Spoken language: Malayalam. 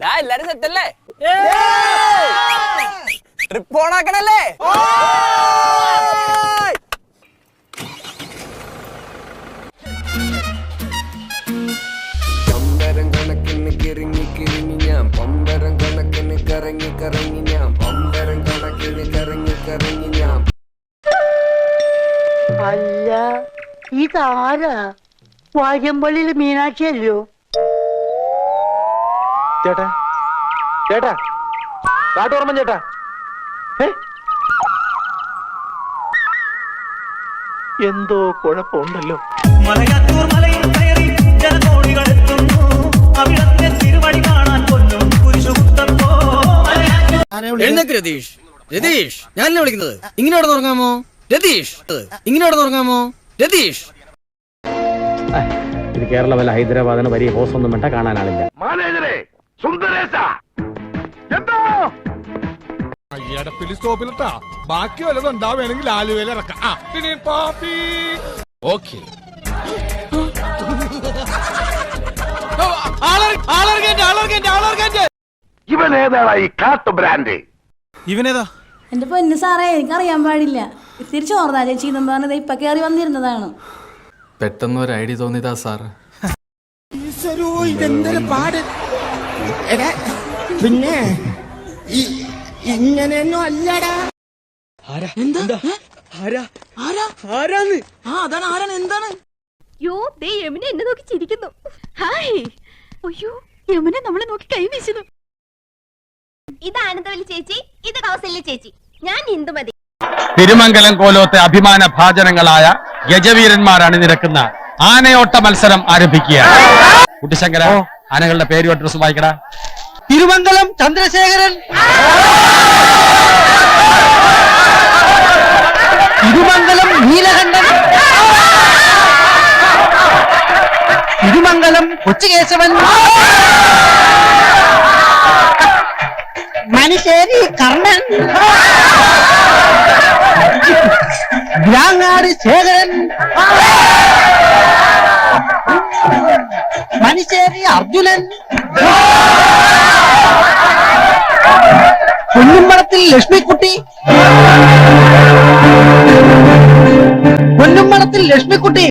എല്ലാരും സെറ്റല്ലേ? ട്രിപ്പ് ഓണാക്കണല്ലേ? പമ്പരം കണക്കിന് കിറങ്ങി കിറങ്ങി ഞാൻ പമ്പരം കണക്കിന് കറങ്ങി കറങ്ങി ഞാൻ പമ്പരം കണക്കിന് കറങ്ങി കറങ്ങി ഞാൻ. അല്ല ഇതാരാ? വാര്യമ്പള്ളിയില് മീനാക്ഷി അല്ലയോ? ചേട്ടാ ചേട്ടാ കാട്ടോർമ്മൻ ചേട്ടാ, എന്തോ കുഴപ്പമുണ്ടല്ലോ. മലയാറ്റൂർ മലയിൽ കയറി ജനകോടികൾ എത്തുന്നു, അവിടത്തെ തിരുവടി കാണാൻ കൊല്ലും കുരിശുകുത്തപ്പോ. എഴുന്നേക്ക് രതീഷ്. രതീഷ്, ഞാനല്ലേ വിളിക്കുന്നത്? ഇങ്ങോട്ട് തുടങ്ങാമോ രതീഷ്? ഇങ്ങോട്ട് തുടങ്ങാമോ രതീഷ്? ഇത് കേരളമല്ല, ഹൈദരാബാദിന് വലിയ ഹോസ് ഒന്നും വേണ്ട, കാണാനാളില്ല. എടപ്പിലി സ്റ്റോപ്പിലിട്ടാ ബാക്കി വല്ലതും ഉണ്ടാവുകയാണെങ്കിൽ ആലുവയിൽ ഇറക്കാം. ഓക്കെ ഇവനേതാ ഈ കാട്ടു ബ്രാൻഡ്? ഇവനേതാ? എന്റെ പൊന്നു സാറേ, എനിക്കറിയാൻ പാടില്ല. ഇത്തിരി ചോർന്നാ ചേച്ചി എന്നും പറഞ്ഞത് ഇപ്പൊ കയറി വന്നിരുന്നതാണ്. പെട്ടെന്ന് ഒരു ഐഡിയ തോന്നിയതാ സാർ. പിന്നെ ഇങ്ങനെയൊന്നും അല്ലടാ. യമുന എന്നെ നോക്കി ചിരിക്കുന്നു. ഹായ്. അയ്യോ, യമുന നമ്മളെ നോക്കി കൈ വീശുന്നു. ഇത് ആനന്ദവല്ലി ചേച്ചി, ഇത് കൗസല്യ ചേച്ചി, ഞാൻ ഇന്ദുമതി. തിരുമംഗലം കോലോത്തെ അഭിമാന ഭാജനങ്ങളായ ഗജവീരന്മാരാണ് നിരക്കുന്ന ആനയോട്ട മത്സരം ആരംഭിക്കുകയാണ്. കുട്ടിശങ്കര, ആനകളുടെ പേരും അഡ്രസ്സും വായിക്കടാ. തിരുമംഗലം ചന്ദ്രശേഖരൻ, തിരുമംഗലം നീലകണ്ഠൻ, തിരുമംഗലം കൊച്ചുകേശവൻ, മണിശ്ശേരി കർണൻ, ഗ്രാങ്ങാട് ശേഖരൻ, മണിശ്ശേരി അർജുനൻ, പൊന്നുമ്പളത്തിൽ ലക്ഷ്മിക്കുട്ടി, പൊന്നുമ്പളത്തിൽ ലക്ഷ്മിക്കുട്ടി,